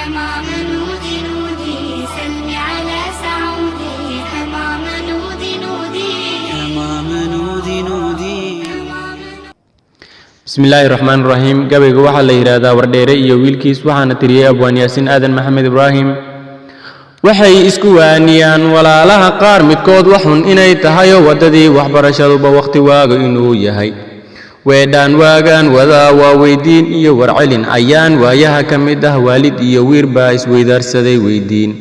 حمام نودي نودي سلم على سعودي حمام نودي نودي حمام نودي نودي بسم الله الرحمن الرحيم قبل waxaa la yiraahdaa wardheere iyo wiilkiis waxaana tiriyay abwaan yaasin aadan maxamed ibraahim waxay isku waaniyaan walaalaha qaar midkood waxun inay tahay wadadii waxbarashaduba waqti waaga inuu yahay weedaan waagaan wadaa waa weydiin iyo warcelin ayaan waayaha ka mid ah waalid iyo wiir baa isweydaarsaday weydiin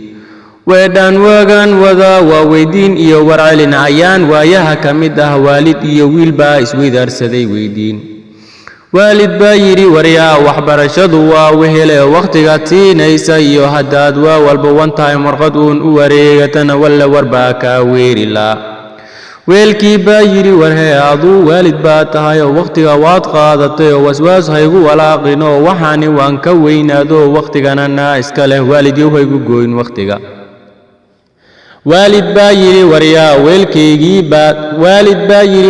weedaan waagaan wadaa waa weydiin iyo warcelin ayaan waayaha ka mid ah waalid iyo wiil baa isweydaarsaday weydiin waalid baa yiri waryaa waxbarashadu waa wehele waqtiga tiinaysa iyo hadaad waa walba one time warqad uun u wareegatana walla warbaa ka weerila weelkii baa yiri warhee aduu waalid baa tahay waqtiga waad qaadatay waswaas haygu walaaqino waxaani waan ka weynaado waqtigana naa iska leh waalidii haygu gooyn waqtiga waalid baa yiri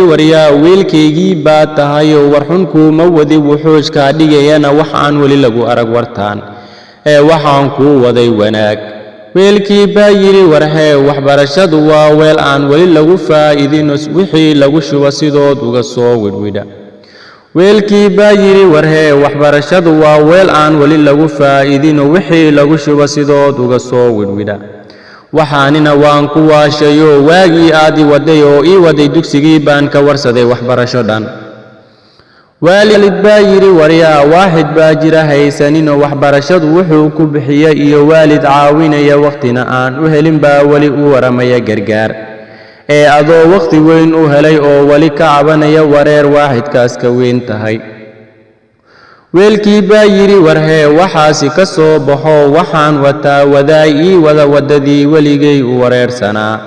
waryaa weelkeygii baa tahay warxun kuma wadi wuxuushka dhigayana waxaan wali lagu arag wartaan waxaan ku waday wanaag weelkii baa yiri warhee waxbarashadu waa weel aan wali lagu faa'iidino wixii lagu shuba sidood uga soo widwida weelkii baa yiri warhee waxbarashadu waa weel aan wali lagu faa'iidino wixii lagu shuba sidood uga soo widwida waxaanina waan ku waashayo waagii aadi waday oo ii waday dugsigii baan ka warsaday waxbarasho dhan waalid baa yiri waryaa waaxid baa jira haysanino waxbarashadu wuxuu ku bixiyay iyo waalid caawinaya waqtina aan u helin baa wali u waramaya gargaar adoo waqti weyn u helay oo wali ka cabanaya wareer waaxidkaas ka weyn tahay weelkii baa yiri warhee waxaasi ka soo baxo waxaan wataa wadaay ii wada wadadii weligay u wareersanaa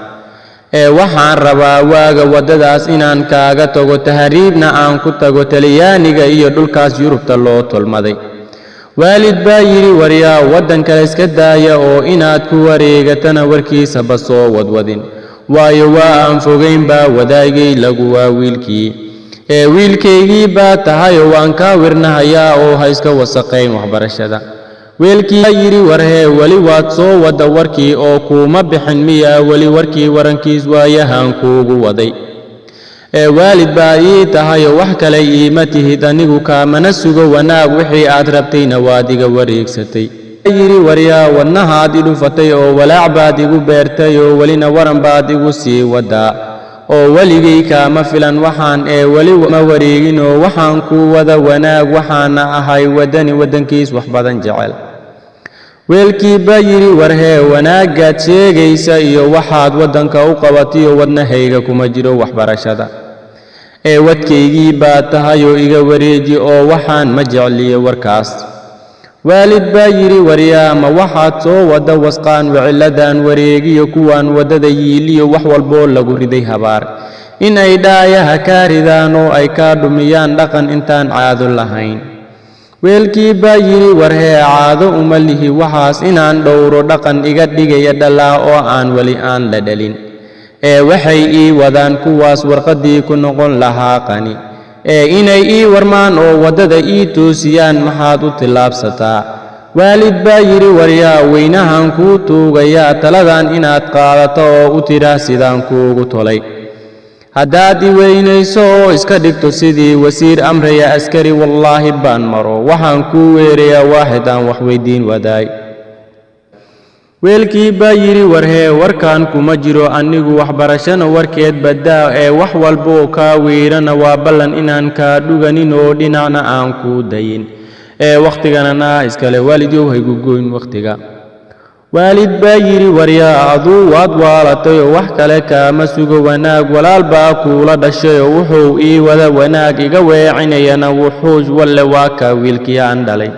waxaan rabaa waaga wadadaas inaan kaaga tago tahriibna aan ku tago talyaaniga iyo dhulkaas yurubta loo tolmaday waalid baa yiri waryaa wadan kale iska daaya oo inaad ku wareegatana warkiisaba soo wadwadin waayo waa aan fogeyn baa wadaagay lagu waa wiilkii wiilkeygii baa tahay waan ka wirnahayaa oo ha iska wasaqayn waxbarashada weelkii yiri warhee wali waad soo wada warkii oo kuma bixin miya wali warkii warankiis waayahan kuugu waday waalid baa ii tahay wax kale iima tihid anigu kaamana sugo wanaag wixii aad rabtayna waad iga wareegsatay yiri waryaa wadnahaad i dhufatay oo walaac baad igu beertay oo walina waran baad igu sii wadaa oo waligay kaama filan waxaan wali ma wareegin oo waxaan ku wada wanaag waxaana ahay wadankiis wax badan jecel weelkii baa yiri warhee wanaagaad sheegaysa iyo waxaad wadanka u qabatiyo wadnahayga kuma jiro waxbarashada wadkeygii baa tahay oo iga wareeji oo waxaan ma jecliyo warkaas waalid baa yiri waryaa ma waxaad soo wada wasqaan wiciladan wareegiyo kuwaan wadada yiiliyo wax walbo lagu riday habaar in ay dhaayaha ka ridaan oo ay ka dhumiyaan dhaqan intaan caado lahayn weelkii baa yiri warhee caado uma lihi waxaas inaan dhowro dhaqan iga dhigaya dhalaa oo aan wali aan la dhalin waxay ii wadaan kuwaas warqadii ku noqon lahaa qani inay ii warmaan oo wadada ii toosiyaan maxaad u tilaabsataa waalid baa yiri waryaa weynahan kuu tuugayaa taladan inaad qaadato oo u tiraa sidaan kuugu tolay haddaad i weynayso oo iska dhigto sidii wasiir amraya askari wallaahi baan maro waxaan kuu weerayaa waaxid aan wax weydiin wadaay weelkii baa yiri warhee warkaan kuma jiro anigu waxbarashana warkeed badaa wax walbo ka weerana waa ballan inaan ka dhuganin oo dhinacna aan ku dayin waqtigana naa iskale waalidow haygu gooyn waqtiga waalid baa yiri waryaa aduu waad waalatay oo wax kale kaama sugo wanaag walaal baa kuula dhashay oo wuxuu ii wada wanaag iga weecinayana wuxuush walle waa ka wiilkii aan dhalay